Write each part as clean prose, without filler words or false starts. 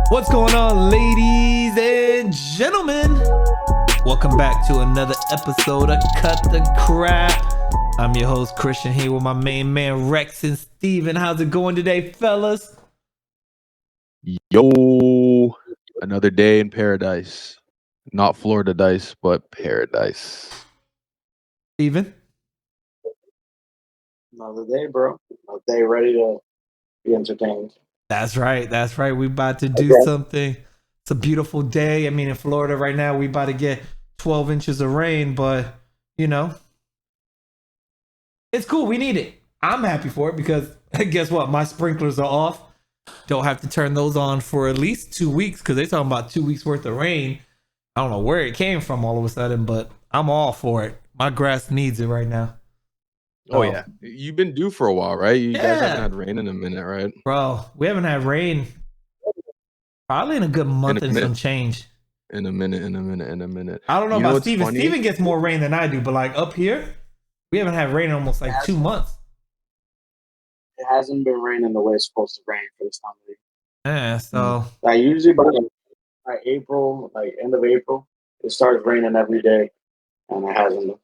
What's going on, ladies and gentlemen? Welcome back to another episode of Cut the Crap. I'm your host, Christian, here with my main man, Rex and Steven. How's it going today, fellas? Yo, another day in paradise. Not Florida dice, but paradise. Steven? Another day, bro. Another day ready to be entertained. That's right. That's right. We about to do Okay. something. It's a beautiful day. I mean, in Florida right now, we about to get 12 inches of rain, but, you know, it's cool. We need it. I'm happy for it because guess what? My sprinklers are off. Don't have to turn those on for at least 2 weeks because they're talking about 2 weeks worth of rain. I don't know where it came from all of a sudden, but I'm all for it. My grass needs it right now. Oh yeah, you've been due for a while, right? You guys haven't Yeah. had rain in a minute, right? Bro, we haven't had rain probably in a good month and some change. In a minute. I don't know You know about what's Steven. funny? Steven gets more rain than I do, but like up here, we haven't had rain in almost like 2 months. It hasn't been raining the way it's supposed to rain for this time of year. Yeah, so Like usually by April, like end of April, it starts raining every day, and it hasn't.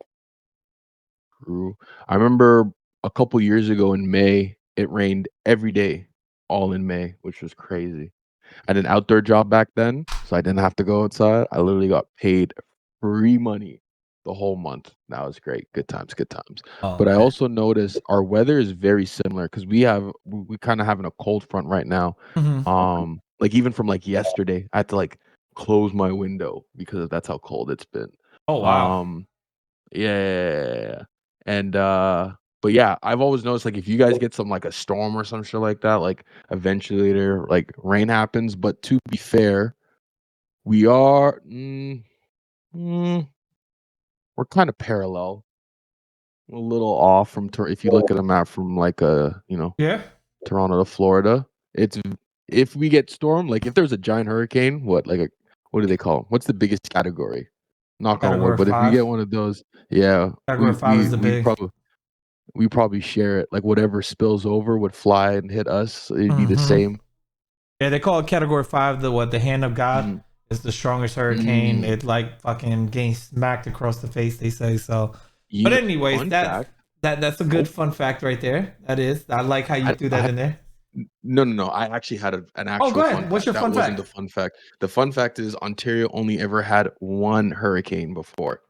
True. I remember a couple years ago in May, it rained every day, all in May, which was crazy. I had an outdoor job back then, so I didn't have to go outside. I literally got paid free money the whole month. That was great. Good times, good times. But I man. also noticed our weather is very similar because we kind of having a cold front right now. Mhm. Like even from like yesterday, I had to like close my window because that's how cold it's been. Oh wow. Yeah. And but yeah, I've always noticed like if you guys get some like a storm or some shit like that, like eventually there like rain happens. But to be fair, we are we're kind of parallel, a little off from if you look at a map from like Yeah. Toronto to Florida. It's if we get storm, like if there's a giant hurricane, what do they call 'em? What's the biggest category? Knock on wood. Category But if we 5. get one of those, yeah, Category 5 is the big. we probably share it. Like whatever spills over would fly and hit us. It'd be the Mhm. same. Yeah, they call it Category 5 the hand of God. Mhm. It's the strongest hurricane. Mm. It like fucking getting smacked across the face, they say. So You but know, anyways, fun fact. that's a good fun fact right there. That is. I like how you threw that in there. No. I actually had an Oh, go actual fun ahead. What's fact. your That fun wasn't fact? the fun fact. The fun fact is Ontario only ever had one hurricane before.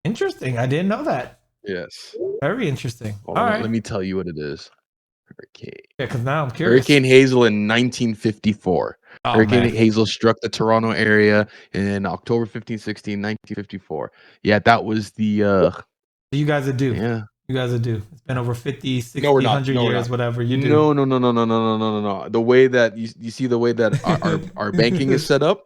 Interesting. I didn't know that. Yes. Very interesting. Hold All on, right. let me tell you what it is. Hurricane. Yeah, because now I'm curious. Hurricane Hazel in 1954. Oh Hurricane man. Hazel struck the Toronto area in October 15, 16, 1954. Yeah, that was the You guys are due. yeah. You guys are due. It's been over 50, 60, No, we're not. 100 No, we're years, not. whatever. You do. No. The way that you see the way that our banking is set up,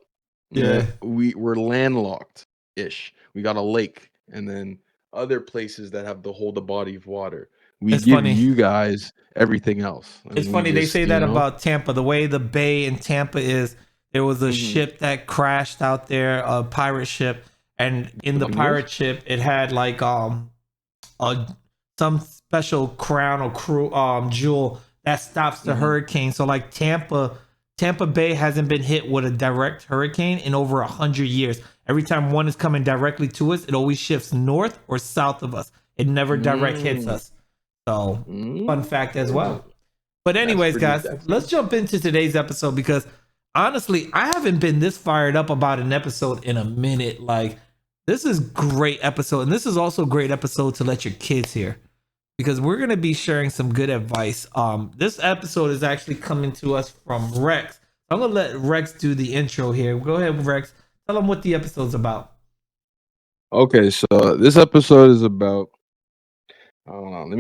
Yeah. we're landlocked ish. We got a lake, and then other places that have the body of water. We It's give funny. you guys everything else. And It's we funny they just, say that about Tampa. The way the bay in Tampa is, there was a Mhm. ship that crashed out there, a pirate ship, and in the Bungalows? pirate ship, it had like a some special crown or jewel that stops the Mhm. hurricane. So like Tampa Bay hasn't been hit with a direct hurricane in over 100 years. Every time one is coming directly to us, it always shifts north or south of us. It never direct hits us. So fun fact as well. But anyways, guys, let's jump into today's episode because honestly, I haven't been this fired up about an episode in a minute. Like, this is great episode, and this is also a great episode to let your kids hear because we're gonna be sharing some good advice. This episode is actually coming to us from Rex. I'm gonna let Rex do the intro here. Go ahead, Rex. Tell them what the episode's about. Okay, so this episode is about. I don't know. Let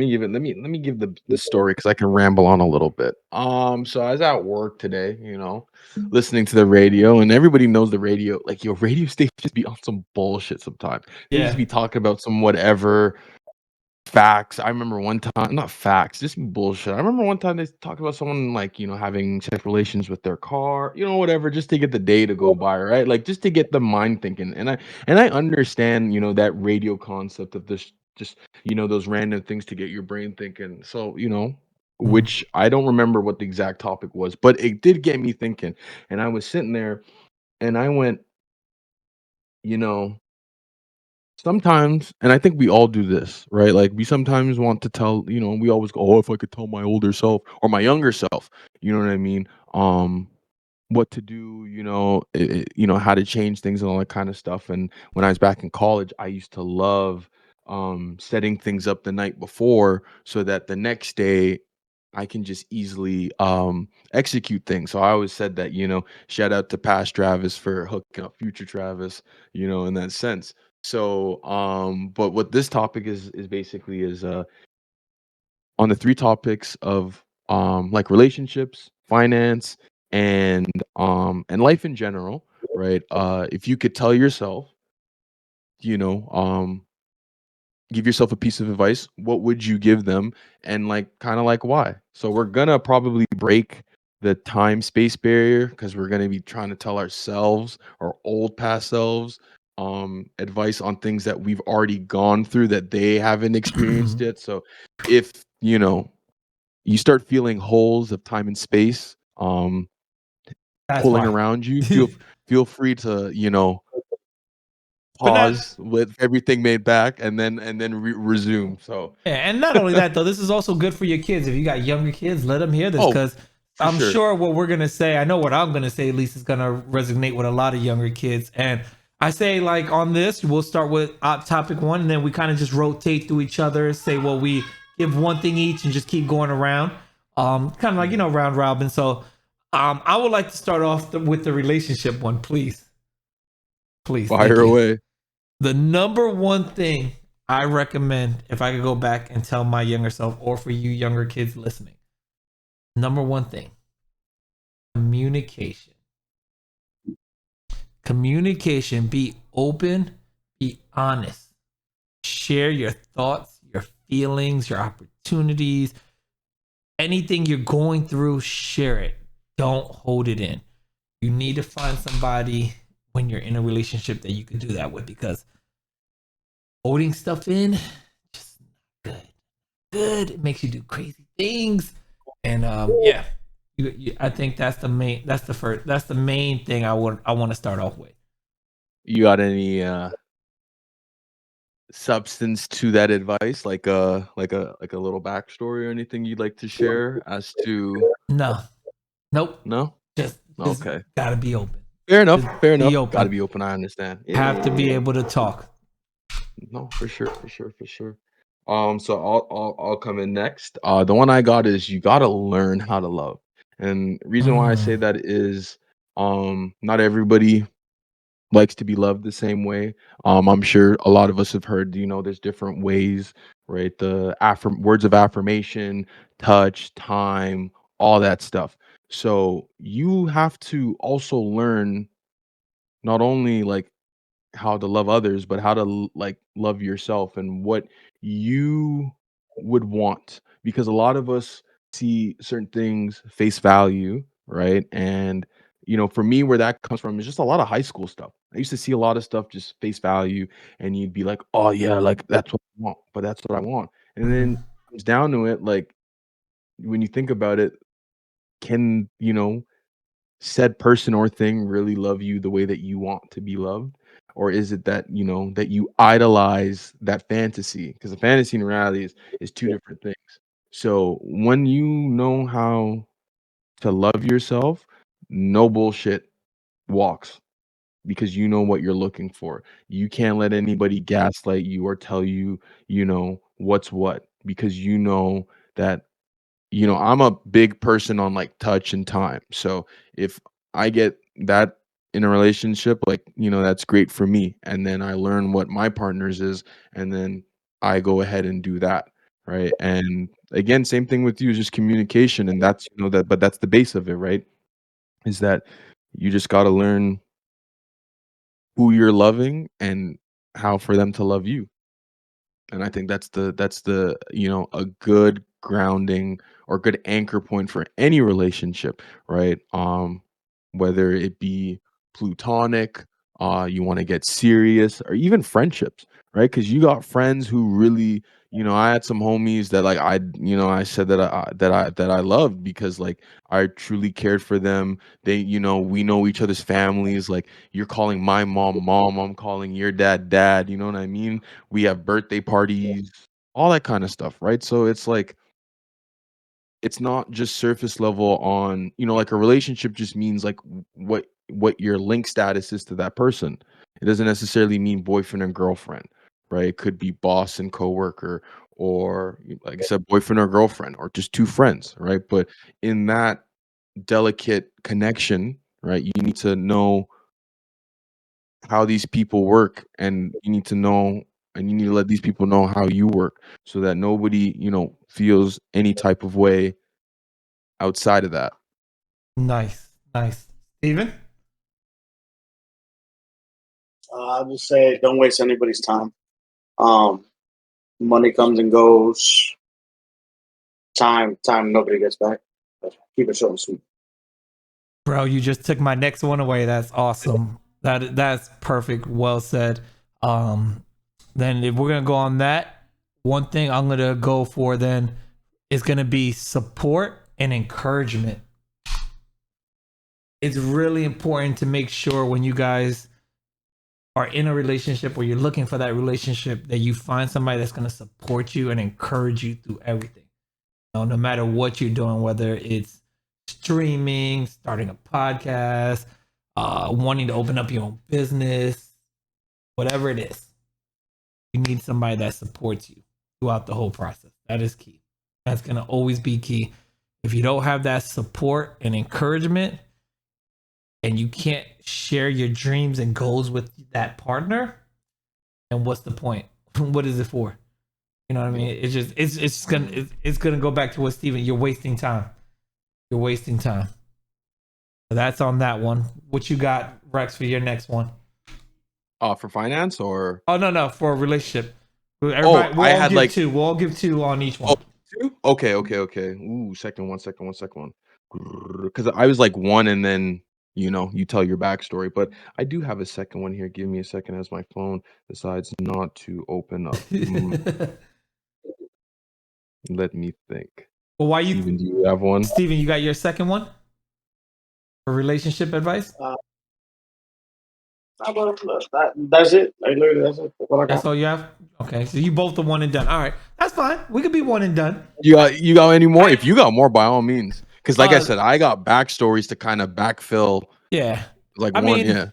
me give the story because I can ramble on a little bit. So I was at work today, listening to the radio, and everybody knows the radio. Like your radio station just be on some bullshit sometimes. They just Yeah, be talking about some whatever facts. I remember one time, not facts, just bullshit. I remember one time they talked about someone like having sexual relations with their car, whatever, just to get the day to go by, right? Like just to get the mind thinking. And I understand, that radio concept of this, just those random things to get your brain thinking. So which I don't remember what the exact topic was, but it did get me thinking. And I was sitting there and I went, you know, sometimes, and I think we all do this, right? Like we sometimes want to tell, we always go, "Oh, if I could tell my older self or my younger self," you know what I mean? What to do, how to change things and all that kind of stuff. And when I was back in college, I used to love setting things up the night before so that the next day I can just easily execute things. So I always said that, shout out to past Travis for hooking up future Travis, in that sense. So but what this topic is basically is on the three topics of like relationships, finance, and life in general, right? If you could tell yourself, you know, um give yourself a piece of advice, what would you give them? And like kind of like why? So we're gonna probably break the time space barrier because we're gonna be trying to tell ourselves, our old past selves, advice on things that we've already gone through that they haven't experienced yet. So if you start feeling holes of time and space That's pulling fine. around you, feel free to But not pause with everything made back and then resume. So Yeah, and not only that though, this is also good for your kids. If you got younger kids, let them hear this oh, because for I'm sure. sure what we're gonna say. I know what I'm gonna say. At least is gonna resonate with a lot of younger kids. And I say like on this, we'll start with topic one, and then we kind of just rotate through each other. Say well, we give one thing each and just keep going around. Kind of like round robin. So, I would like to start off with the relationship one, please. Please, thank Fire you. away. The number one thing I recommend if I could go back and tell my younger self, or for you younger kids listening, number one thing, communication. Communication, be open, be honest, share your thoughts, your feelings, your opportunities, anything you're going through, share it. Don't hold it in. You need to find somebody when you're in a relationship that you can do that with because holding stuff in, just not good. Good. It makes you do crazy things. And yeah, I think that's the main. That's the main thing I want to start off with. You got any substance to that advice, like a little backstory or anything you'd like to share as to? No, nope. No. Just Okay. gotta be open. Fair enough. Just Fair enough. be Got to open. be open. I understand. Yeah, Have yeah, to yeah, be yeah. able to talk. No, for sure, for sure, for sure. So I'll come in next. The one I got is you gotta learn how to love. And reason why I say Mm, that is not everybody likes to be loved the same way. I'm sure a lot of us have heard, there's different ways, right? The words of affirmation, touch, time, all that stuff. So you have to also learn not only like how to love others, but how to like love yourself and what you would want. Because a lot of us see certain things face value, right? And for me, where that comes from is just a lot of high school stuff. I used to see a lot of stuff just face value, and you'd be like, "Oh yeah, like that's what I want," but that's what I want. And then mhm, it comes down to it, like when you think about it, can said person or thing really love you the way that you want to be loved? Or is it that, that you idolize that fantasy? Because the fantasy and reality is two different things. So when you know how to love yourself, no bullshit walks because you know what you're looking for. You can't let anybody gaslight you or tell you, what's what because that I'm a big person on like touch and time. So if I get that in a relationship, like, that's great for me. And then I learn what my partner's is, and then I go ahead and do that. Right. And again, same thing with you is just communication. And that's, but that's the base of it, right? Is that you just got to learn who you're loving and how for them to love you. And I think that's the a good grounding or good anchor point for any relationship, right? Whether it be plutonic, you want to get serious, or even friendships, right? Because you got friends who really, I had some homies that like I said that I loved because like I truly cared for them. They, we know each other's families. Like you're calling my mom, I'm calling your dad. You know what I mean? We have birthday parties, all that kind of stuff, right? So it's like it's not just surface level on, like a relationship just means like what your link status is to that person. It doesn't necessarily mean boyfriend and girlfriend, right? It could be boss and coworker, or like I said, boyfriend or girlfriend, or just two friends, right? But in that delicate connection, right, you need to know how these people work, and you need to know, and you need to let these people know how you work, so that nobody, feels any type of way outside of that. Nice, nice. Steven? I'll just say, don't waste anybody's time. Um, Money comes and goes. Time, nobody gets back. Keep it short and sweet. Bro, you just took my next one away. That's awesome. That's perfect. Well said. Then if we're gonna go on that, one thing I'm gonna go for then is gonna be support and encouragement. It's really important to make sure when you guys are in a relationship or you're looking for that relationship that you find somebody that's gonna support you and encourage you through everything. No matter what you're doing, whether it's streaming, starting a podcast, wanting to open up your own business, whatever it is, you need somebody that supports you throughout the whole process. That is key. That's going to always be key. If you don't have that support and encouragement, and you can't share your dreams and goals with that partner, then what's the point? What is it for? You know what I mean? It's gonna go back to what Steven, you're wasting time. You're wasting time. So that's on that one. What you got, Rex, for your next one? For finance or? Oh no, for a relationship. Everybody, I had like two. We'll all give two on each one. two. Okay. Ooh, second one. Because I was like one, and then you tell your backstory. But I do have a second one here. Give me a second as my phone decides not to open up. Let me think. Well, why you? Steven, do you have one? Steven, you got your second one for relationship advice? That's it. Like, literally, that's it. What I got. That's all you have? Okay, so you both are one and done. All right, that's fine. We could be one and done. You got any more? If you got more, by all means. Because like I said, I got backstories to kind of backfill. Yeah. Like I one, mean, yeah.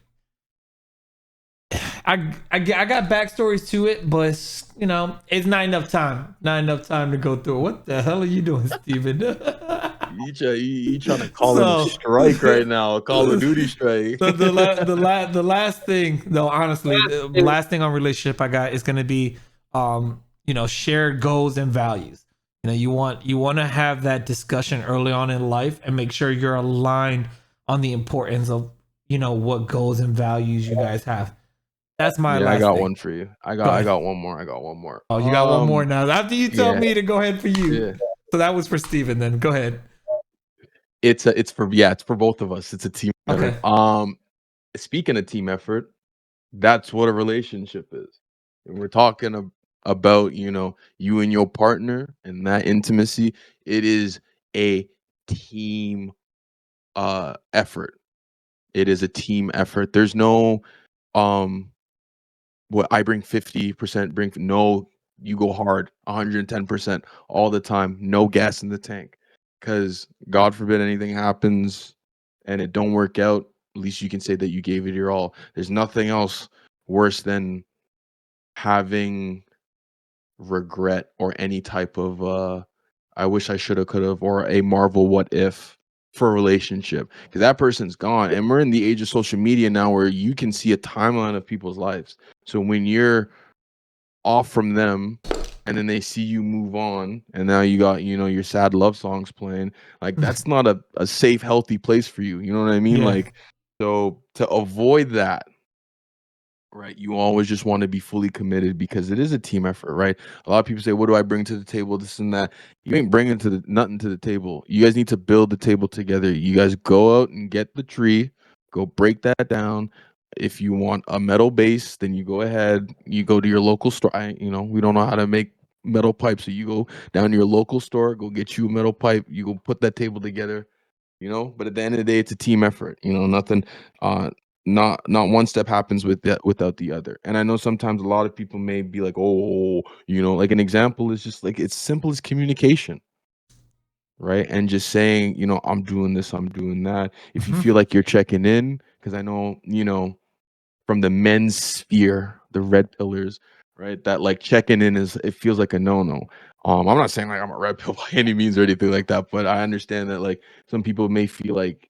I got backstories to it, but it's not enough time. Not enough time to go through. What the hell are you doing, Steven? You trying to call it a strike right now? Call of Duty strike. The last thing, though, honestly, the last thing on relationship I got is going to be, shared goals and values. You want to have that discussion early on in life and make sure you're aligned on the importance of what goals and values you guys have. That's my last I got thing. one for you. I got one more. Oh, you got one more now. After you tell me to go ahead for you. Yeah. So that was for Steven then. Go ahead. It's for both of us. It's a team effort. Okay. Speaking of team effort, that's what a relationship is. And we're talking about, you and your partner and that intimacy. It is a team effort. It is a team effort. There's no what I bring 50%, no, you go hard 110% all the time, no gas in the tank. Because God forbid anything happens and it don't work out, at least you can say that you gave it your all. There's nothing else worse than having regret or any type of I wish I should have, could have, or a Marvel what if for a relationship, because that person's gone. And we're in the age of social media now where you can see a timeline of people's lives. So when you're off from them and then they see you move on and now you got your sad love songs playing, like that's not a safe, healthy place for you. You know what I mean? Yeah. Like, so to avoid that, right, you always just want to be fully committed, because it is a team effort, right? A lot of people say, what do I bring to the table, this and that. You ain't bringing nothing to the table. You guys need to build the table together. You guys go out and get the tree, go break that down, if you want a metal base, then you go ahead, you go to your local store. We don't know how to make metal pipes, so you go down to your local store, go get you a metal pipe, you go put that table together, but at the end of the day, it's a team effort. Nothing, not one step happens without the other. And I know sometimes a lot of people may be like, oh, like an example is just like, it's simple as communication, right? And just saying, I'm doing this, I'm doing that. If you feel like you're checking in, because I know, from the men's sphere, the red pillars, right? That like checking in it feels like a no-no. I'm not saying like I'm a red pill by any means or anything like that, but I understand that like some people may feel like,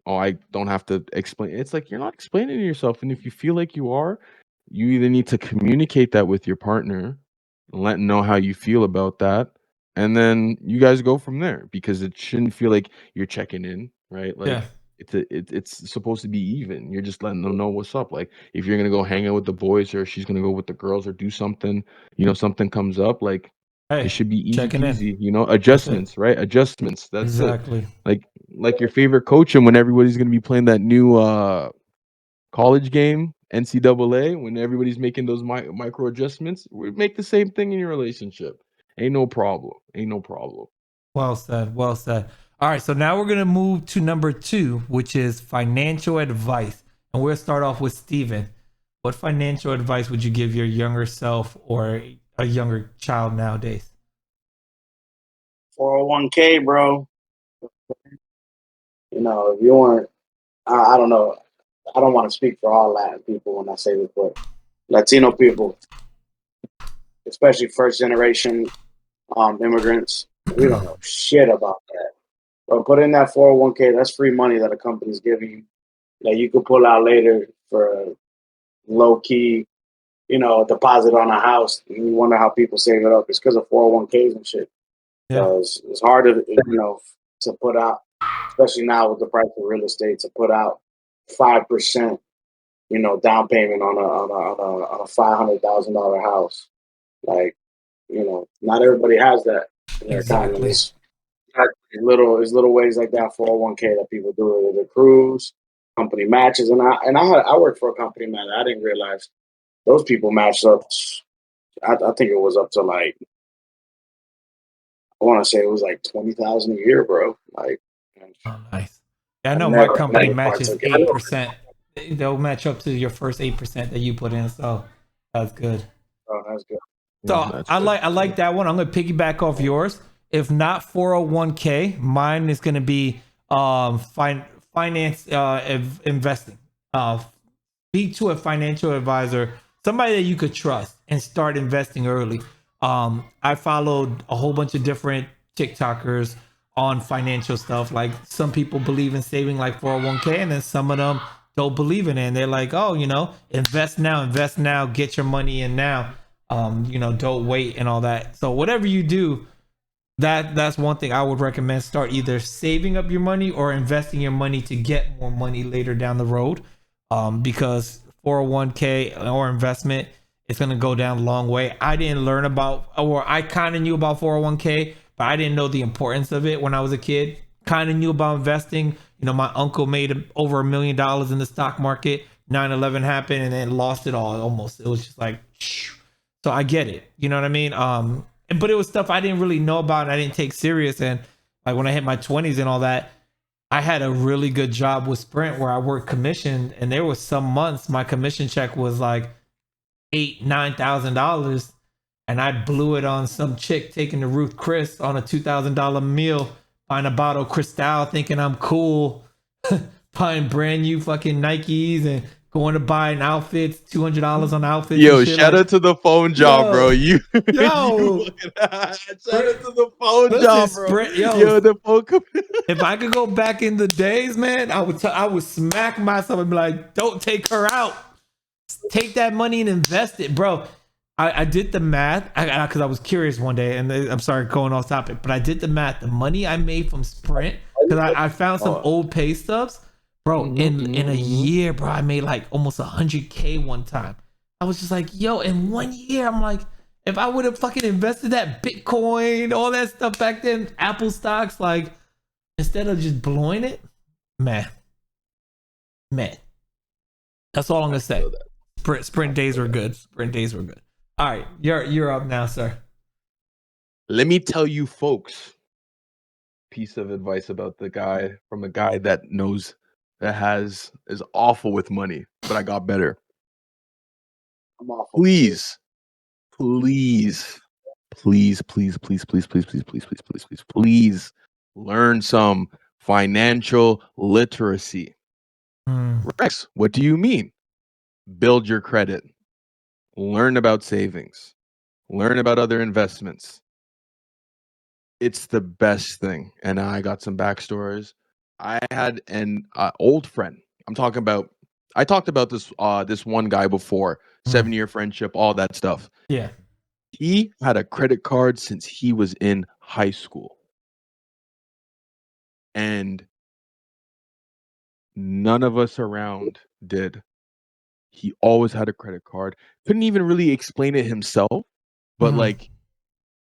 oh, I don't have to explain. It's like you're not explaining to yourself. And if you feel like you are, you either need to communicate that with your partner, let them know how you feel about that, and then you guys go from there, because it shouldn't feel like you're checking in, right? Like Yeah. it's supposed to be even. You're just letting them know what's up. Like if you're gonna go hang out with the boys, or she's gonna go with the girls, or do something, something comes up, like it Hey, should be easy checking in. peasy, That's it. adjustments, right? Adjustments. That's it. Exactly. Like your favorite coach, and when everybody's gonna be playing that new college game, NCAA, when everybody's making those micro adjustments, we make the same thing in your relationship. Ain't no problem. Ain't no problem. Well said. Well said. All right. So now we're going to move to number 2, which is financial advice. And we'll start off with Steven. What financial advice would you give your younger self or a younger child nowadays? 401k, bro. If you want, I don't know. I don't want to speak for all Latin people when I say this, but Latino people, especially first generation immigrants, we don't know shit about that. But put in that 401k, that's free money that a company's giving you that you could pull out later for a low key, deposit on a house. And you wonder how people save it up. It's because of 401ks and shit. Yeah. Because it's harder, to put out, especially now with the price of real estate, to put out 5%, down payment on a $500,000 house. Like, not everybody has that in their Exactly. economies. It's little ways like that, 401k, that people do it. The cruise, company matches, and I worked for a company, man. I didn't realize those people matched up. I think it was up to like, I want to say it was like 20,000 a year, bro. Like, Oh, nice. Yeah, I I know my never company matches partook. 8%. They'll match up to your first 8% that you put in. So that's good. Oh, that's good. So That's I good. like that one. I'm gonna piggyback off yours. If not 401k, mine is gonna be finance investing. Speak to a financial advisor, somebody that you could trust, and start investing early. I followed a whole bunch of different TikTokers on financial stuff. Like some people believe in saving like 401k, and then some of them don't believe in it. And they're like, oh, invest now, get your money in now. Don't wait and all that. So whatever you do, that's one thing I would recommend. Start either saving up your money or investing your money to get more money later down the road. Because 401k or investment, it's going to go down a long way. I didn't learn about, or I kind of knew about 401k, but I didn't know the importance of it when I was a kid. Kind of knew about investing. My uncle made over $1 million in the stock market. 9/11 happened and then lost it all almost. It was just like, so I get it. You know what I mean? But it was stuff I didn't really know about and I didn't take serious. And like when I hit my 20s and all that, I had a really good job with Sprint where I worked commission, and there was some months my commission check was like $8,000-$9,000, and I blew it on some chick taking the Ruth Chris on a $2,000 meal, buying a bottle of Cristal, thinking I'm cool, buying brand new fucking Nikes and going to buy an outfits, $200 on outfits. Yo, and shit. shout out to the phone job, bro. You, yo, shout out to the phone listen, job, bro. Sprint, Yo, the phone. if I could go back in the days, man, I would smack myself and be like, "Don't take her out. Take that money and invest it, bro." I did the math because I was curious one day, and I'm sorry going off topic, but I did the math. The money I made from Sprint, because I found some old pay stubs, bro. In a year, bro, I made like almost 100K one time. I was just like, yo, in 1 year, I'm like, if I would have fucking invested that Bitcoin, all that stuff back then, Apple stocks, like, instead of just blowing it, man. That's all I'm gonna say. feel that. Sprint days were good. Sprint days were good. All right, you're up now, sir. Let me tell you, folks, piece of advice about the guy from a guy that knows is awful with money, but I got better. I'm awful. Please, please, please, please, please, please, please, please, please, please, please, please, please learn some financial literacy. Rex, what do you mean? Build your credit. Learn about savings. Learn about other investments. It's the best thing. And I got some backstories. I had an old friend. I talked about this one guy before, 7-year friendship, all that stuff. Yeah. He had a credit card since he was in high school. And none of us around did. He always had a credit card. Couldn't even really explain it himself, but like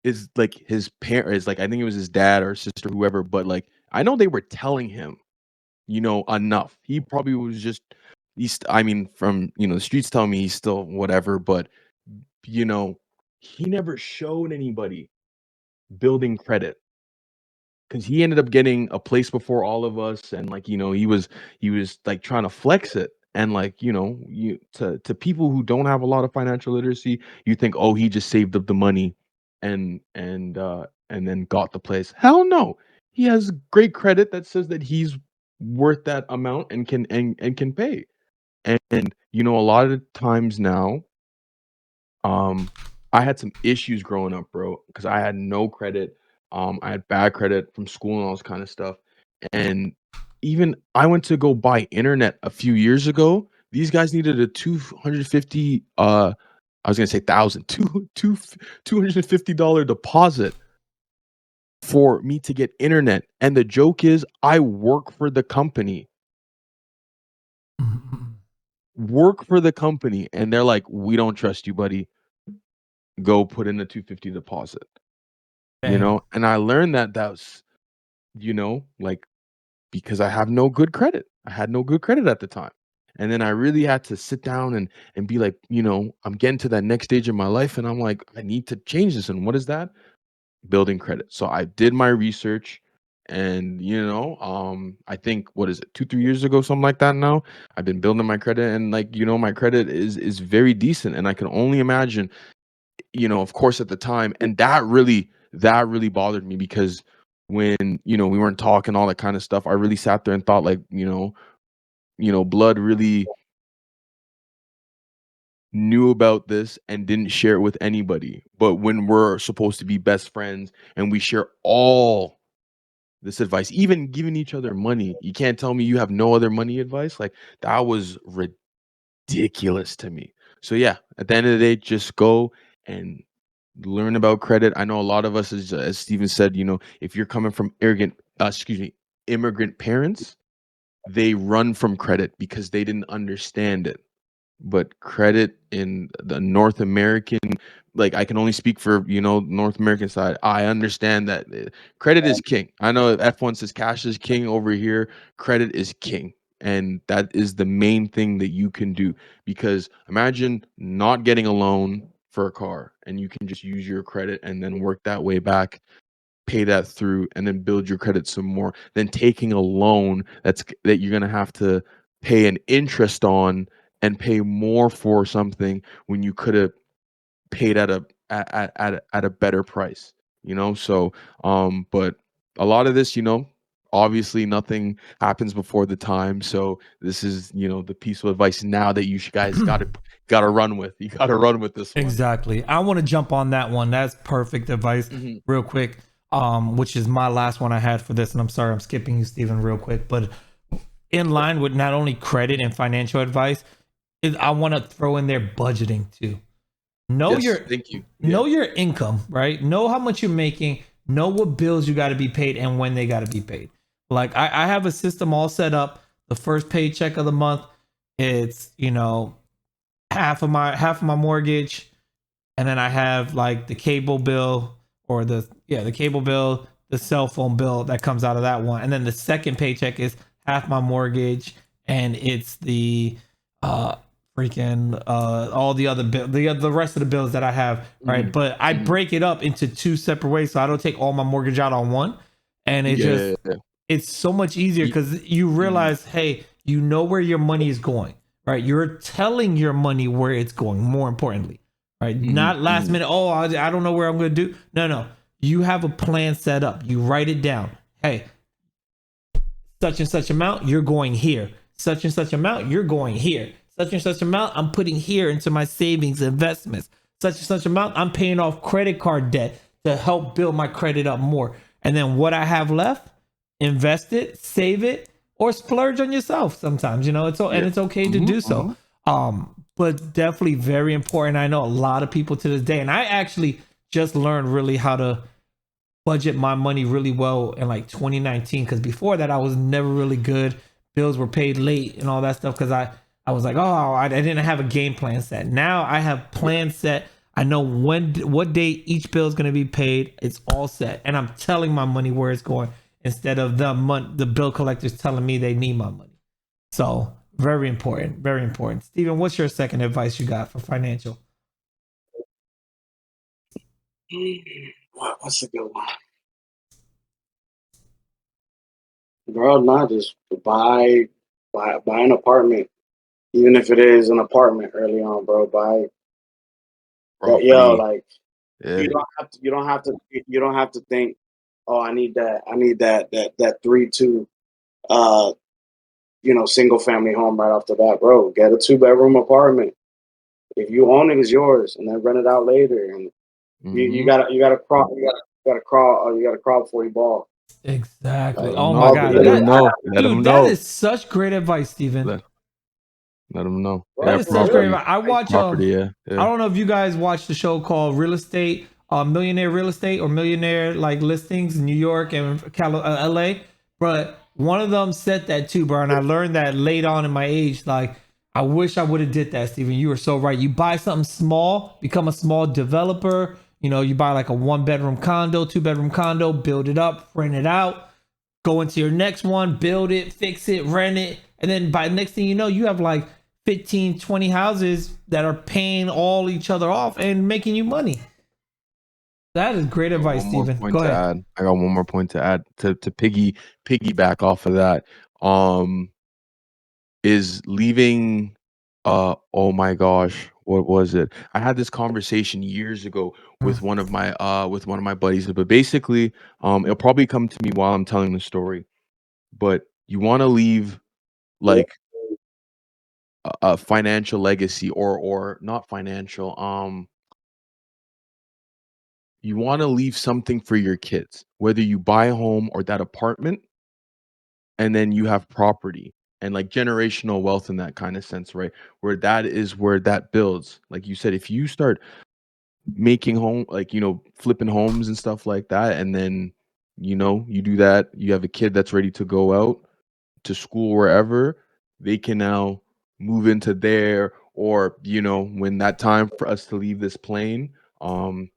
is like his parents, like I think it was his dad or sister, whoever, but like I know they were telling him, enough. He probably was just I mean, from the streets telling me he's still whatever, but you know, he never showed anybody building credit because he ended up getting a place before all of us, and like he was like trying to flex it, and like you to people who don't have a lot of financial literacy, you think, oh, he just saved up the money and then got the place. Hell no, he has great credit that says that he's worth that amount and can pay. And a lot of times now, I had some issues growing up, bro, because I had no credit. I had bad credit from school and all this kind of stuff. And even I went to go buy internet a few years ago. These guys needed a 250 I was gonna say thousand, $250 deposit for me to get internet. And the joke is I work for the company. Work for the company. And they're like, we don't trust you, buddy. Go put in a 250 deposit. Damn. And I learned that was, like because I have no good credit. I had no good credit at the time. And then I really had to sit down and be like, I'm getting to that next stage of my life and I'm like, I need to change this. And what is that? Building credit. So I did my research and I think what is it, 2-3 years ago, something like that now. I've been building my credit and like, my credit is very decent. And I can only imagine, of course at the time, and that really bothered me because when we weren't talking all that kind of stuff, I really sat there and thought like blood really knew about this and didn't share it with anybody. But when we're supposed to be best friends and we share all this advice, even giving each other money, you can't tell me you have no other money advice. Like that was ridiculous to me. So yeah, at the end of the day, just go and learn about credit. I know a lot of us, as Steven said, if you're coming from immigrant parents, they run from credit because they didn't understand it. But credit in the North American, like I can only speak for North American side. I understand that credit is king. I know F1 says cash is king over here. Credit is king, and that is the main thing that you can do. Because imagine not getting a loan for a car, and you can just use your credit and then work that way back, pay that through, and then build your credit some more. Then taking a loan that you're gonna have to pay an interest on and pay more for something when you could have paid at a better price. So but a lot of this, obviously nothing happens before the time. So this is the piece of advice now that you guys gotta run with. You gotta run with this one. Exactly. I want to jump on that one. That's perfect advice. Real quick, which is my last one I had for this, and I'm sorry I'm skipping you, Steven, real quick, but in line with not only credit and financial advice, is I want to throw in there budgeting too. Know Thank you. know your income, right? Know how much you're making, know what bills you got to be paid and when they got to be paid. Like I have a system all set up. The first paycheck of the month, it's half of my mortgage, and then I have like the cable bill or the cable bill, the cell phone bill that comes out of that one, and then the second paycheck is half my mortgage and it's the uh freaking all the other the rest of the bills that I have, right? Mhm. But I Mhm. break it up into two separate ways, so I don't take all my mortgage out on one, and it just Yeah. it's so much easier Ye- because you mhm. realize, hey, you know where your money is going, right? You're telling your money where it's going. More importantly, right? Mhm. Not last Mhm. minute. Oh, I don't know where I'm going to do. No, no. You have a plan set up. You write it down. Hey, such and such amount, you're going here. Such and such amount, you're going here. Such and such amount, I'm putting here into my savings investments. Such and such amount, I'm paying off credit card debt to help build my credit up more. And then what I have left, invest it, save it, or splurge on yourself sometimes, you know, Yeah. it's okay to Mhm. do so. Mhm. But definitely very important. I know a lot of people to this day, and I actually just learned really how to budget my money really well in like 2019, because before that I was never really good. Bills were paid late and all that stuff because I was like, oh, I didn't have a game plan set. Now I have plans set. I know what date each bill is going to be paid. It's all set, and I'm telling my money where it's going instead of the bill collectors telling me they need my money. So very important, very important. Steven, what's your second advice you got for financial? What's a good one? Bro, not just buy an apartment, even if it is an apartment early on, bro. Buy that, yo, Property. like Yeah. you don't have to think, oh, I need that 3-2 uh single family home right off the bat, bro. Get a 2-bedroom apartment. If you own it, it's yours, and then rent it out later. And Mhm. you gotta crawl, you gotta crawl before you ball. Exactly. Let them Oh my know. All the God. Let them That, know. Let them dude, that know. is such great advice, Steven. Let Let them know. bro, That Yeah. is for such great real. Property. advice. I watch Property. Yeah. I Yeah. don't know if you guys watch the show called Real Estate, Millionaire Real Estate, or Millionaire like listings in New York and LA. But one of them said that too, bro. And I learned that late on in my age. Like, I wish I would have did that, Steven. You were so right. You buy something small, become a small developer. You know, you buy like a 1-bedroom condo, 2-bedroom condo, build it up, rent it out, go into your next one, build it, fix it, rent it. And then by next thing you know, you have like 15, 20 houses that are paying all each other off and making you money. That is great Got advice, one more Steven. point Go to ahead. add. I got one more point to add to piggyback off of that. Um, is leaving. Oh my gosh, what was it? I had this conversation years ago Mm. with one of my buddies. But basically, it'll probably come to me while I'm telling the story. But you want to leave Yeah. like a financial legacy, or not financial. You want to leave something for your kids, whether you buy a home or that apartment, and then you have property and like generational wealth in that kind of sense, right? Where that is where that builds. Like you said, if you start making home, like, flipping homes and stuff like that, and then, you do that, you have a kid that's ready to go out to school wherever, they can now move into there, or, when that time for us to leave this plane, um,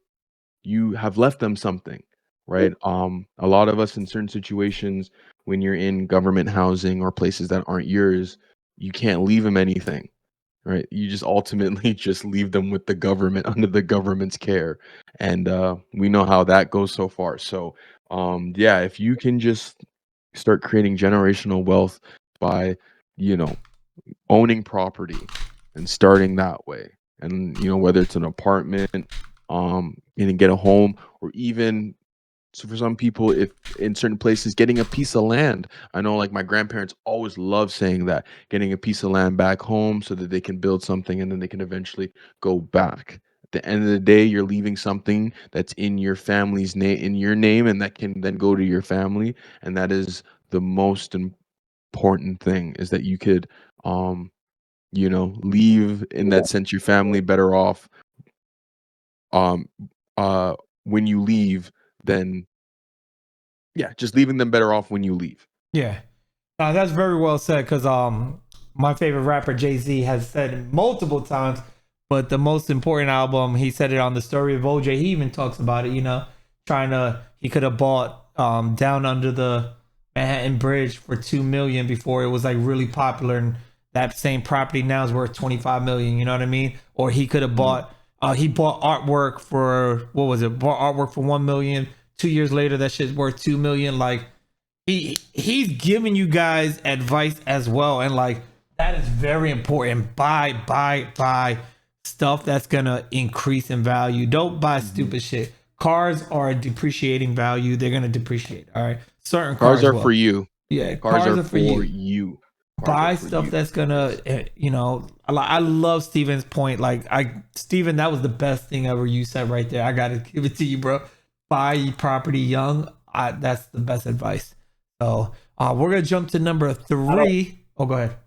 you have left them something, right? A lot of us in certain situations, when you're in government housing or places that aren't yours, you can't leave them anything, right? You just ultimately just leave them with the government under the government's care, and we know how that goes so far. So, yeah, if you can just start creating generational wealth by, you know, owning property and starting that way, and whether it's an apartment, and get a home, or even, so for some people, if in certain places, getting a piece of land. I know, like, my grandparents always love saying that, getting a piece of land back home so that they can build something and then they can eventually go back. At the end of the day, you're leaving something that's in your family's name, in your name, and that can then go to your family. And that is the most important thing, is that you could, um leave, in that sense, your family better off, um uh when you leave, than, yeah, just leaving them better off when you leave. Yeah. That's very well said because my favorite rapper Jay-Z has said it multiple times, but the most important album, he said it on the Story of OJ. He even talks about it, you know, he could have bought Down Under the Manhattan Bridge for 2 million before it was like really popular, and that same property now is worth 25 million. You know what I mean? Or he could have bought. He bought artwork for what was it? Bought artwork for 1 million. 2 years later, that shit's worth 2 million. Like he's giving you guys advice as well, and like that is very important. Buy stuff that's gonna increase in value. Don't buy stupid shit. Cars are a depreciating value. They're gonna depreciate. All right, certain Cars are will. for you. Yeah, Cars are for you. Buy stuff that's gonna, I love Steven's point. Like, Steven, that was the best thing ever you said right there. I gotta give it to you, bro. Buy property young. That's the best advice. So, we're gonna jump to number 3. Oh, go ahead.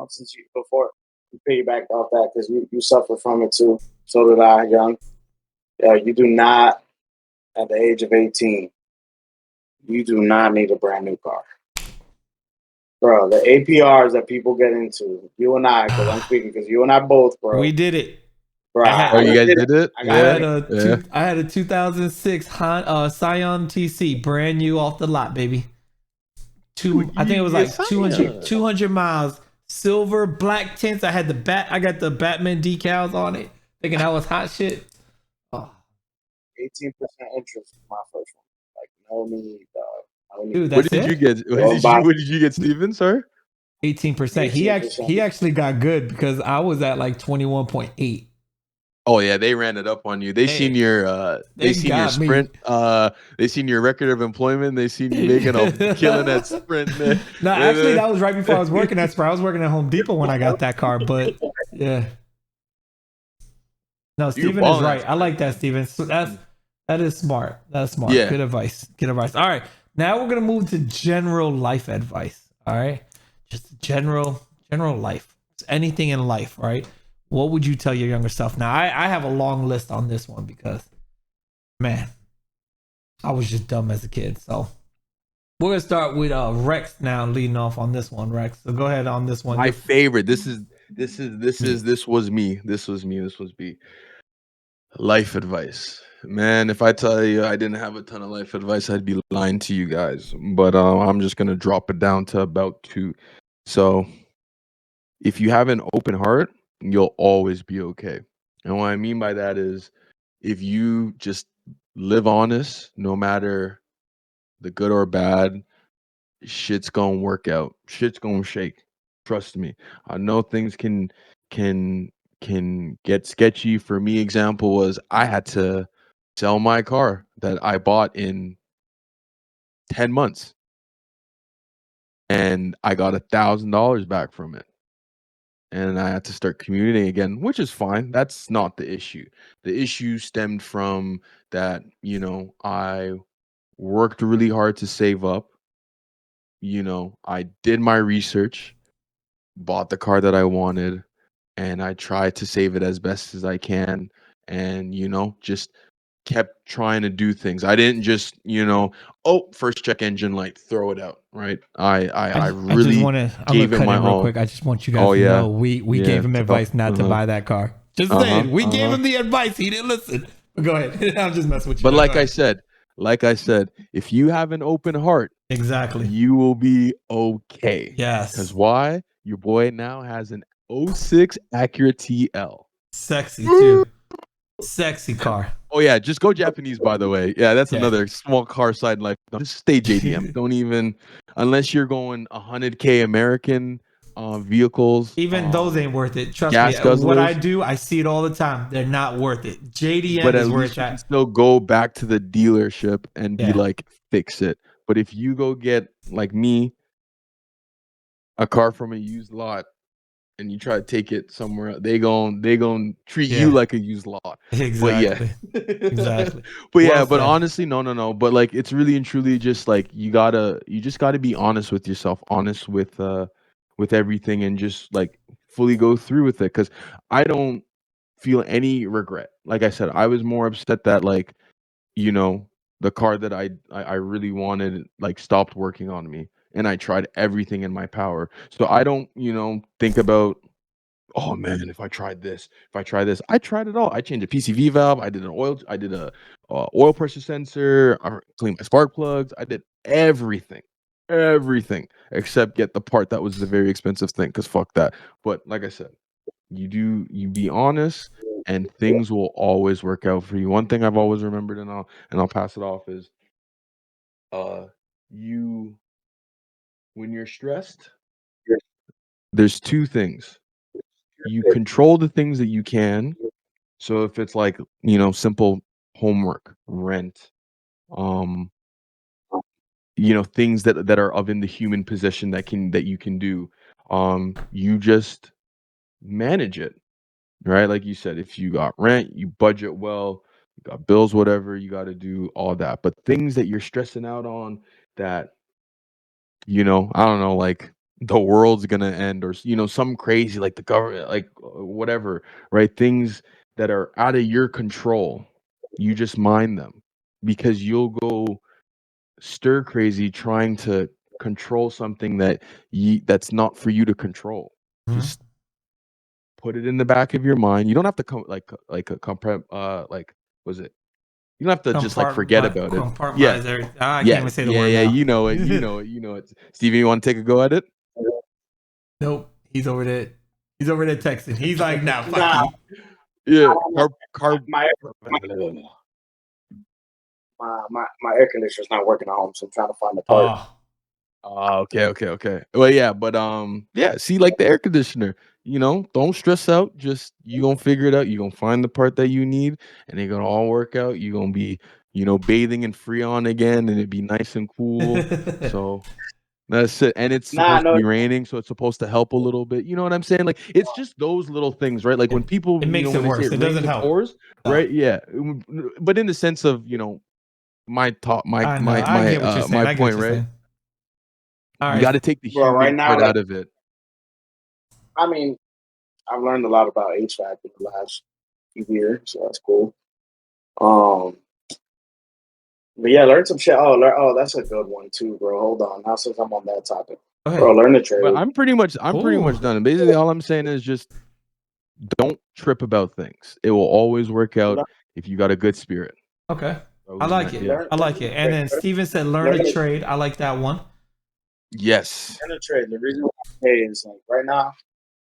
Since you before you piggybacked off that because you suffer from it too. So did I, young. You do not, at the age of 18, you do not need a brand new car. Bro, the APRs that people get into, you and I, because I'm speaking, because you and I both, bro. We did it. Bro, you guys did it? I had a 2006 Scion TC, brand new off the lot, baby. I think it was like 200 miles, silver, black tints. I got the Batman decals on it, thinking that was hot shit. 18% interest for my first one. Like, no need, dog. Dude, that's what did it? you get? What did you get, Steven? Sorry? 18%. He actually got good because I was at like 21.8. Oh yeah, they ran it up on you. They seen your sprint. They seen your record of employment. They seen you making a killing at Sprint. No, actually, that was right before I was working at Sprint. I was working at Home Depot when I got that car, but yeah. No, Steven is right. I like that, Steven. So that is smart. That's smart. Yeah. Good advice. Good advice. All right. Now we're gonna move to general life advice. All right. Just general life. Anything in life, right? What would you tell your younger self? Now I have a long list on this one because man, I was just dumb as a kid. So we're gonna start with Rex now leading off on this one, Rex. So go ahead on this one. My favorite. This was me. This was me. Life advice. Man, if I tell you I didn't have a ton of life advice, I'd be lying to you guys. But I'm just gonna drop it down to about 2. So if you have an open heart, you'll always be okay. And what I mean by that is if you just live honest, no matter the good or bad, shit's gonna work out. Shit's gonna shake. Trust me. I know things can get sketchy. For me, example was I had to sell my car that I bought in 10 months. And I got $1,000 back from it. And I had to start commuting again, which is fine. That's not the issue. The issue stemmed from that, I worked really hard to save up. I did my research, bought the car that I wanted, and I tried to save it as best as I can. And, just kept trying to do things. I didn't just, first check engine light, throw it out, right? I really gave it my all. Quick. I just want you guys to know we gave him advice not to buy that car. Just saying, we gave him the advice. He didn't listen. Go ahead. I'm just messing with you. But like I said, if you have an open heart, exactly, you will be okay. Yes. Because why? Your boy now has an 06 Acura TL. Sexy too. Sexy car. Oh yeah, just go Japanese, by the way. Yeah, that's another small car side life. Just stay JDM. Don't even, unless you're going 100K American vehicles. Even those ain't worth it. Trust me. Guzzlers. What I do, I see it all the time. They're not worth it. JDM but is at where least it's you at. can still go back to the dealership and be like, fix it. But if you go get, like me, a car from a used lot, and you try to take it somewhere, they gon' treat you like a used lot. Exactly. Exactly. But well but said. honestly, no. But like, it's really and truly just like you just gotta be honest with yourself, honest with everything, and just like fully go through with it. Because I don't feel any regret. Like I said, I was more upset that like, the car that I really wanted like stopped working on me. And I tried everything in my power. So I don't, think about, oh man, if I tried this, I tried it all. I changed a PCV valve. I did a oil pressure sensor. I cleaned my spark plugs. I did everything. everything except get the part that was the very expensive thing, because fuck that. But like I said, you be honest, and things will always work out for you. One thing I've always remembered, and I'll pass it off, is you when you're stressed, there's two things. You control the things that you can. So if it's like, simple homework, rent, um, things that are of in the human position that you can do, you just manage it, right? Like you said, if you got rent, you budget well, you got bills, whatever, you got to do all that. But things that you're stressing out on, that, I don't know, like the world's gonna end, or some crazy, like the government, like whatever, right? Things that are out of your control, you just mind them, because you'll go stir crazy trying to control something that's not for you to control. Mhm. Just put it in the back of your mind. You don't have to like, was it? You don't have to just like forget about it. Yeah, Compartmentalize everything. I can't yeah, even say the yeah, word yeah. now. You know it. You know it. You know it. Steven, you want to take a go at it? Nope. He's over there. He's over there texting. He's like, nah, fuck Nah, you. Yeah. my my air conditioner's not working at home, so I'm trying to find the part. Oh, Okay. Well, yeah, but yeah. See, like the air conditioner, don't stress out. Just you gonna figure it out. You gonna find the part that you need, and it gonna all work out. You gonna be, bathing in Freon again, and it'd be nice and cool. So that's it. And it's Nah, supposed to no, be raining, so it's supposed to help a little bit. You know what I'm saying? Like, it's just those little things, right? Like when people, it makes it when they say worse. it It rains, doesn't it help. pours, No. right? Yeah. But in the sense of, my top, my I know. my I my get what you're uh saying. my I get what point, you're right? saying. All You right. got to take the bro. Right human now, part like, out of it. I mean, I've learned a lot about HVAC in the last few years, so that's cool. Um, but yeah, learn some shit. Oh, that's a good one too, bro. Hold on. Now, since I'm on that topic, Go bro, ahead. learn the But trade. I'm pretty much Ooh. done. And basically, all I'm saying is just don't trip about things. It will always work out Learn, if you got a good spirit. Okay. I Other than like that, it. yeah. learn, I learn like the it. And trade. then Steven said, learn Learn a the, trade. I like that one. Yes. learn the trade. The reason why I say is like right now,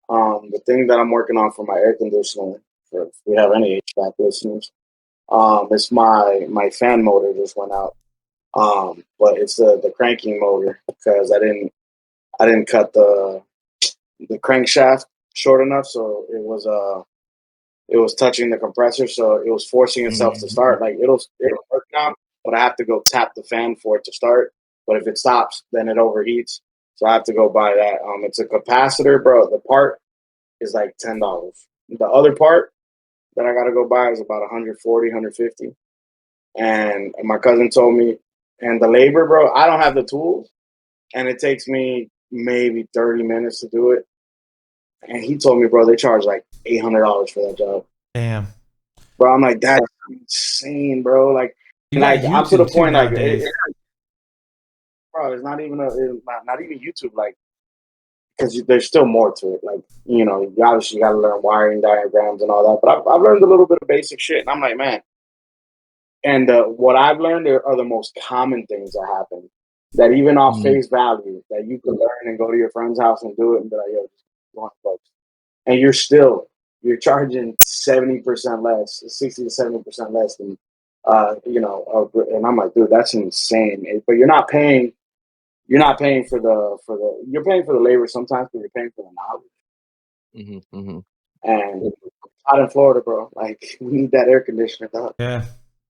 the thing that I'm working on for my air conditioner, for if we have any HVAC listeners, it's my fan motor just went out. But it's the cranking motor because I didn't cut the crankshaft short enough, so it was touching the compressor, so it was forcing itself to Mhm. start. Like it'll work now, but I have to go tap the fan for it to start. But if it stops, then it overheats. So I have to go buy that. It's a capacitor, bro. The part is like $10. The other part that I gotta go buy is about 140, 150. And my cousin told me, and the labor, bro, I don't have the tools, and it takes me maybe 30 minutes to do it. And he told me, bro, they charge like $800 for that job. Damn. Bro, I'm like, that's insane, bro. Like, You and got I'm to the YouTube too point, like, nowadays. bro, it's not even YouTube, like, because there's still more to it. Like, you obviously got to learn wiring diagrams and all that. But I've learned a little bit of basic shit, and I'm like, man. And what I've learned are the most common things that happen. That even off Mhm. face value, that you could learn and go to your friend's house and do it and be like, yo, just 200 bucks. And you're charging 70% less, 60 to 70% less than and I'm like, dude, that's insane. But you're paying for the labor sometimes, but you're paying for the knowledge. Mhm. Mhm. And out in Florida, bro, like we need that air conditioner, dog. Yeah.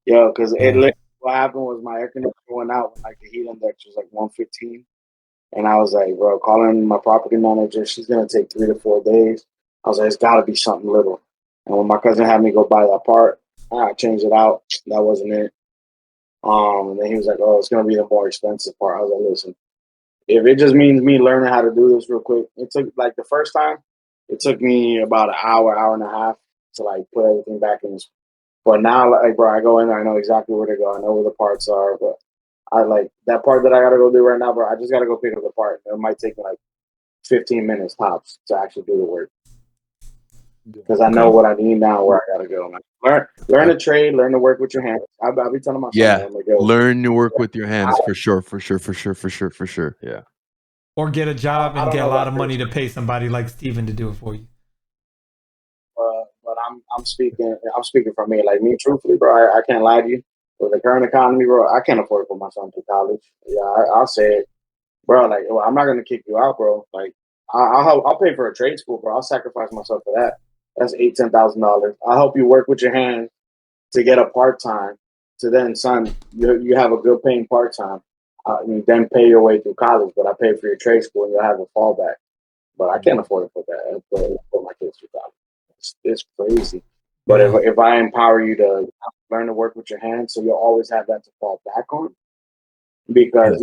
Yo, because Yeah. what happened was my air conditioner went out when like the heat index was like 115. And I was like, bro, calling my property manager, she's gonna take 3 to 4 days. I was like, it's gotta be something little. And when my cousin had me go buy that part, I changed it out. That wasn't it. And then he was like, oh, it's gonna be the more expensive part. I was like, listen, if it just means me learning how to do this real quick, it took like the first time, it took me about an hour and a half to like put everything back in. But now, like, bro, I go in there, I know exactly where to go, I know where the parts are, but I like that part that I gotta go do right now, bro. I just gotta go pick up the part. It might take me like 15 minutes tops to actually do the work. because I know what I need now, where I gotta go. Like, learn Okay. a trade, learn to work with your hands. I'll be telling my son that Yeah. I'm gonna go. Learn to work with your hands for sure. For sure. For sure. For sure. For sure. Yeah. Or get a job I and don't get a know lot about of trade money to school, pay somebody like Steven to do it for you. but I'm speaking for me. Like me, truthfully, bro, I can't lie to you. With the current economy, bro, I can't afford to put my son through college. Yeah, I'll say it, bro. Like, well, I'm not gonna kick you out, bro. Like, I'll pay for a trade school, bro. I'll sacrifice myself for that. That's $8,000-10,000. I'll help you work with your hands to get a part time. To then, son, you have a good paying part time. You then pay your way through college, but I pay for your trade school and you'll have a fallback. But I can't afford to put that put my kids through college. It's crazy. But Yeah. if I empower you to learn to work with your hands, so you'll always have that to fall back on, Yeah. because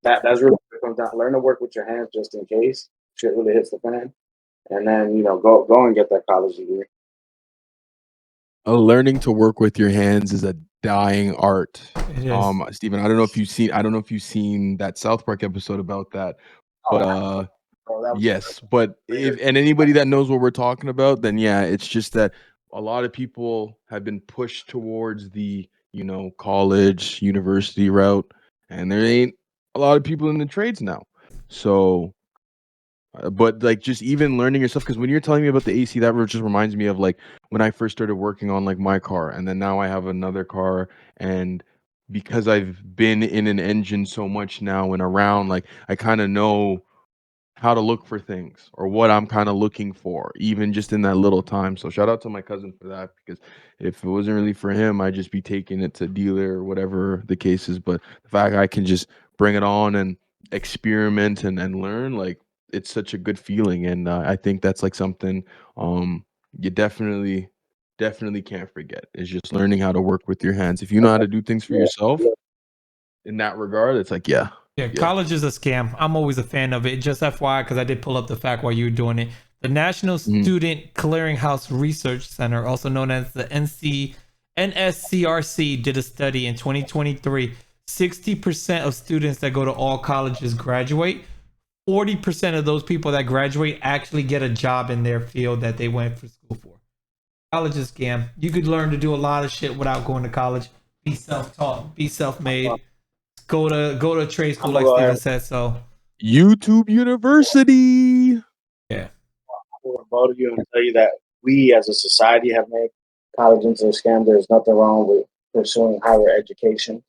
that's really what it comes down. Learn to work with your hands just in case shit really hits the fan, and then go and get that college degree. Learning to work with your hands is a dying art. It is. Steven, I don't know if you've seen that South Park episode about that, but Oh, bro, that was yes, but if and anybody that knows what we're talking about, then yeah, it's just that a lot of people have been pushed towards the, college, university route, and there ain't a lot of people in the trades now. So but like just even learning yourself, because when you're telling me about the AC, that just reminds me of like when I first started working on like my car, and then now I have another car, and because I've been in an engine so much now and around, like I kind of know how to look for things or what I'm kind of looking for, even just in that little time. So shout out to my cousin for that, because if it wasn't really for him, I'd just be taking it to dealer or whatever the case is. But the fact I can just bring it on and experiment and learn, like it's such a good feeling. And I think that's like something you definitely can't forget, is just learning how to work with your hands. If you know how to do things for yourself in that regard, it's like, yeah. Yeah, college is a scam. I'm always a fan of it. Just FYI, because I did pull up the fact while you were doing it. The National Student Clearinghouse Research Center, also known as the NSCRC, did a study in 2023. 60% of students that go to all colleges graduate. 40% of those people that graduate actually get a job in their field that they went for school for. College is a scam. You could learn to do a lot of shit without going to college. Be self-taught. Be self-made. Go to trade school, I'm like gonna go Steven ahead said. So YouTube University. yeah, with both of you and tell you that we as a society have made college into a scam. There's nothing wrong with pursuing higher education.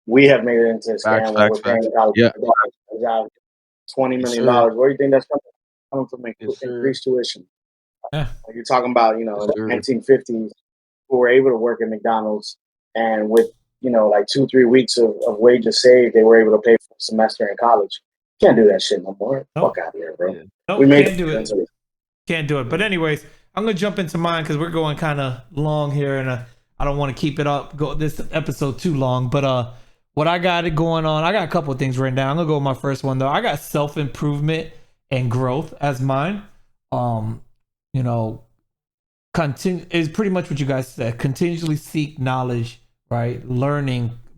We have made it into a Facts, scam when facts, we're facts. paying college Yeah. $20 Yes, million. sir. Where do you think that's coming from? Yes, sir. Increased tuition. yeah, Like you're talking about, Yes, in the sir. 1950s, who were able to work at McDonald's, and with like 2-3 weeks of wages saved, they were able to pay for a semester in college. Can't do that shit no more. nope, Fuck out of here, bro. Yeah. We nope, made can't do it it. into Can't do it. But Yeah. anyways, I'm gonna jump into mine because we're going kind of long here, and I don't want to keep it up. Go this episode too long. But what I got it going on, I got a couple of things written down. I'm gonna go with my first one though. I got self improvement and growth as mine. You know, continue is pretty much what you guys said. Continuously seek knowledge, right?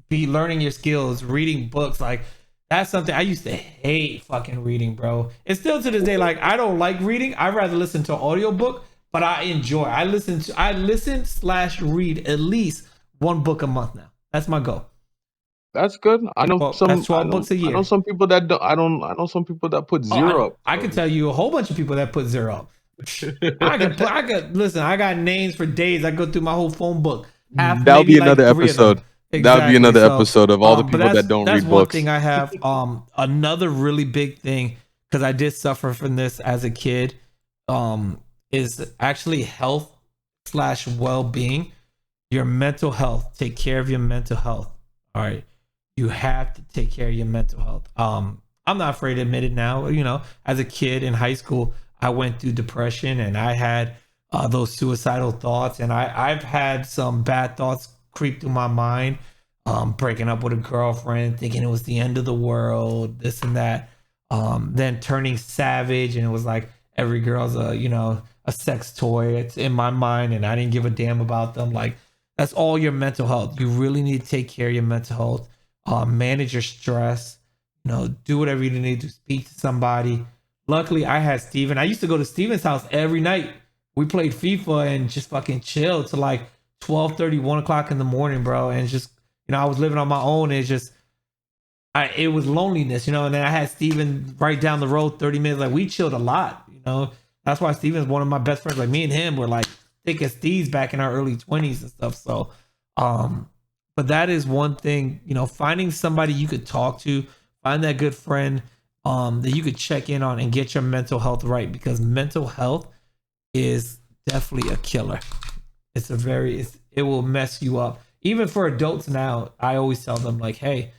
Be learning your skills, reading books. Like that's something I used to hate fucking reading, bro. It's still to this day, like I don't like reading. I'd rather listen to an audiobook, but I enjoy. I listen/read at least one book a month now. That's my goal. That's good. Well, that's 12 books a I know year. some people that don't I know some people that put Oh, zero up. I can tell you a whole bunch of people that put zero up. I could listen. I got names for days. I go through my whole phone book. That'll Maybe be like another 3 of them. episode. That would be Exactly. another So, episode of all the but people that don't that's read one books. thing I have. Another really big thing, because I did suffer from this as a kid. Is actually health/well-being. Your mental health. Take care of your mental health. All right. You have to take care of your mental health. I'm not afraid to admit it now. As a kid in high school, I went through depression and I had those suicidal thoughts, and I've had some bad thoughts creep through my mind. Breaking up with a girlfriend, thinking it was the end of the world, this and that. Then turning savage, and it was like every girl's a sex toy. It's in my mind, and I didn't give a damn about them. Like that's all your mental health. You really need to take care of your mental health. Manage your stress. Do whatever you need to speak to somebody. luckily I had Steven. I used to go to Steven's house every night. We played FIFA and just fucking chill till like 12:30, 1 o'clock in the morning, bro. And just, I was living on my own. And it's just, it was loneliness, and then I had Steven right down the road, 30 minutes. Like, we chilled a lot, That's why Steven's one of my best friends. Like, me and him were like thick as thieves back in our early 20s and stuff. So, but that is one thing, finding somebody you could talk to, find that good friend that you could check in on and get your mental health right, because mental health is definitely a killer. It will mess you up. Even for adults now, I always tell them, like, hey,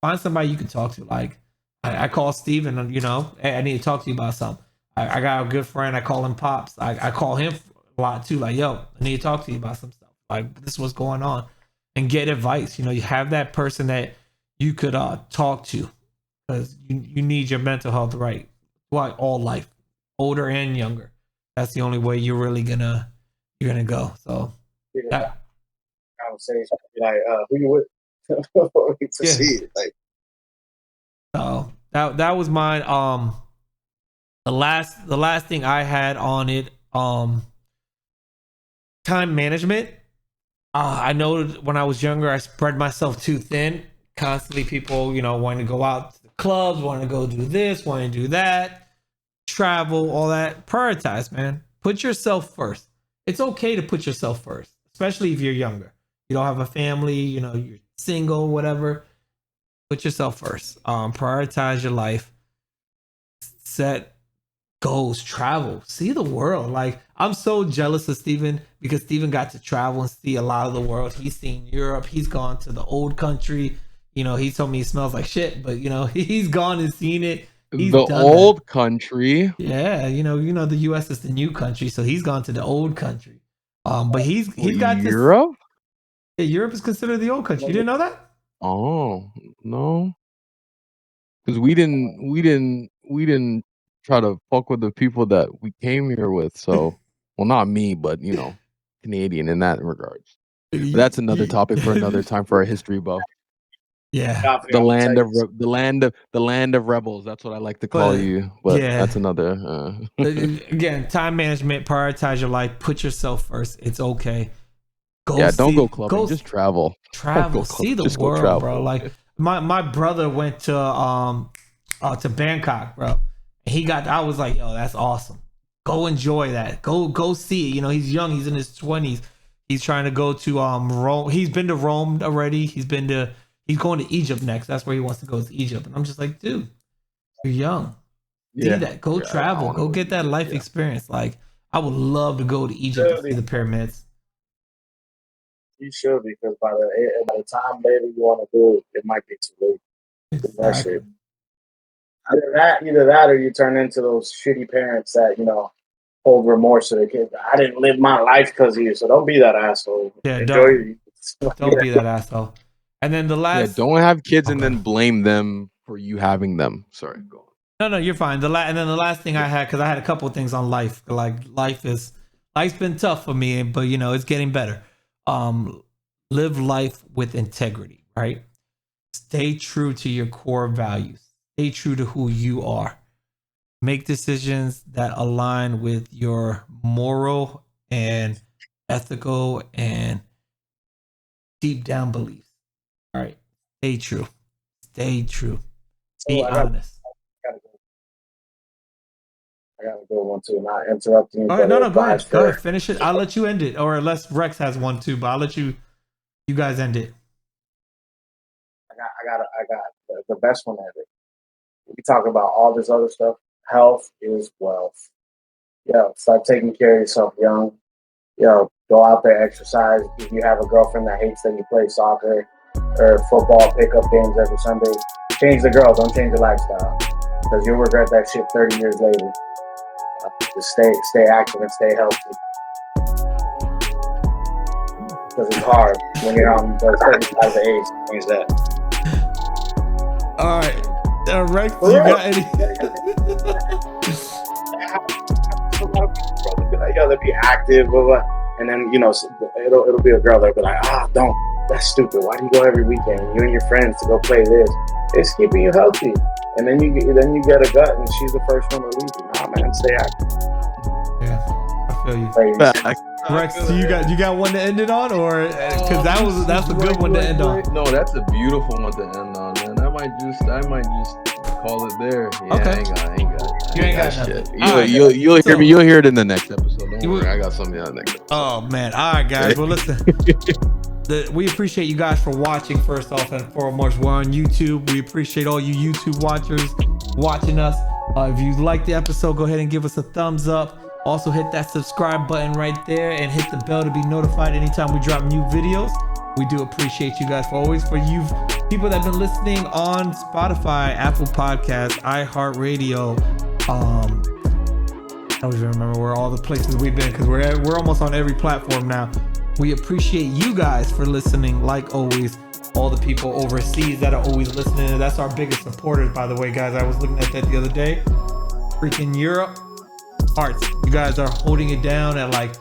find somebody you can talk to. Like, I call Steven, hey, I need to talk to you about something. I got a good friend. I call him Pops. I call him a lot too. Like, yo, I need to talk to you about some stuff. Like, this is what's going on. And get advice. You have that person that you could talk to, because you need your mental health right throughout all life, older and younger. That's the only way you're really you're gonna go. So that conversation, like, who you with? To see it, like. So that was mine. The last thing I had on it, time management. I know when I was younger, I spread myself too thin. Constantly, people, wanting to go out to the clubs, wanting to go do this, wanting to do that, travel, all that. Prioritize, man. Put yourself first. It's okay to put yourself first, especially if you're younger. You don't have a family, you're single, whatever. Put yourself first. Prioritize your life. Set goals. Travel. See the world. Like, I'm so jealous of Steven, because Steven got to travel and see a lot of the world. He's seen Europe. He's gone to the old country. He told me he smells like shit, but he's gone and seen it. He's the done old that. country. Yeah, the US is the new country, so he's gone to the old country. But he's got this. Europe? Yeah, Europe is considered the old country. You didn't know that? Oh, no. Because we didn't try to fuck with the people that we came here with. So, well, not me, but Canadian in that regards. But that's another topic for another time for a history buff. Yeah, The land of rebels. That's what I like to call you. But that's another. Again, time management. Prioritize your life. Put yourself first. It's okay. Don't go clubbing. Just travel. Travel. See the world, bro. Like, my brother went to Bangkok, bro. And I was like, yo, that's awesome. Go enjoy that. Go see it. He's young. He's in his 20s. He's trying to go to Rome. He's been to Rome already. He's going to Egypt next. That's where he wants to go, to Egypt. And I'm just like, dude, you're young. See that. Go travel. Go get that life experience. Like, I would love to go to Egypt to see the pyramids. You should, because by the time later you want to do it, it might be too late. Exactly. Either that, or you turn into those shitty parents that hold remorse to their kids. I didn't live my life because of you, so don't be that asshole. Yeah, don't be that asshole. And then the last, don't have kids and then blame them for you having them. Sorry, go on. No, you're fine. And then the last thing I had, because I had a couple of things on life. Like, life's been tough for me, but it's getting better. Live life with integrity, right? Stay true to your core values. Stay true to who you are. Make decisions that align with your moral and ethical and deep down beliefs. All right. Stay true. Stay true. Be honest. I got a good one too. Not interrupting you. Go ahead. Go ahead. Finish it. I'll let you end it, or unless Rex has one too. But I'll let you guys end it. I got the best one ever. We talk about all this other stuff. Health is wealth. Start taking care of yourself young. Go out there, exercise. If you have a girlfriend that hates that you play soccer or football pickup games every Sunday, change the girl. Don't change the lifestyle, because you'll regret that shit 30 years later. Just stay active and stay healthy, because it's hard when you're on the certain size of age. Change that. All right, Rex, you got any? They'll be active, blah, blah. And then it'll be a girl that'll be like, don't. That's stupid. Why do you go every weekend? You and your friends to go play this. It's keeping you healthy. And then you get a gut, and she's the first one to leave you. Nah, man, stay active. Yeah, I feel you. Crazy. Rex, so you got one to end it on, or because that's a good one to end on. No, that's a beautiful one to end on, man. I might just call it there. Yeah, Okay. I ain't got You ain't got shit. nothing. You'll hear me. You'll hear it in the next episode. Don't worry, I got something on the next episode. Oh man! All right, guys. Well, listen. We appreciate you guys for watching. First off and foremost, we're on YouTube. We appreciate all you YouTube watchers watching us. If you like the episode, go ahead and give us a thumbs up. Also, hit that subscribe button right there and hit the bell to be notified anytime we drop new videos. We do appreciate you guys for you people that have been listening on Spotify, Apple Podcasts, iHeartRadio. I don't even remember where all the places we've been because we're almost on every platform now. We appreciate you guys for listening, like always. All the people overseas that are always listening. That's our biggest supporters, by the way, guys. I was looking at that the other day. Freaking Europe. Hearts. You guys are holding it down at like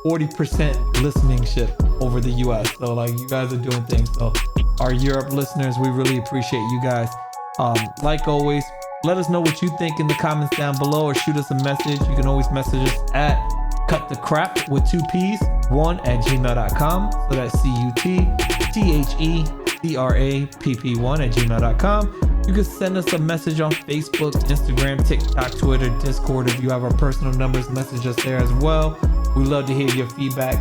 40% listening ship over the US. So like you guys are doing things. So our Europe listeners, we really appreciate you guys. Like always, let us know what you think in the comments down below or shoot us a message. You can always message us at cutthecrap with 2 P's 1@gmail.com. So that's CUTTHECRAPP1@gmail.com. You can send us a message on Facebook, Instagram, TikTok, Twitter, Discord. If you have our personal numbers, message us there as well. We love to hear your feedback.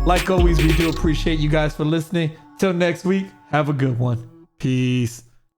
Like always, we do appreciate you guys for listening. Till next week, have a good one. Peace.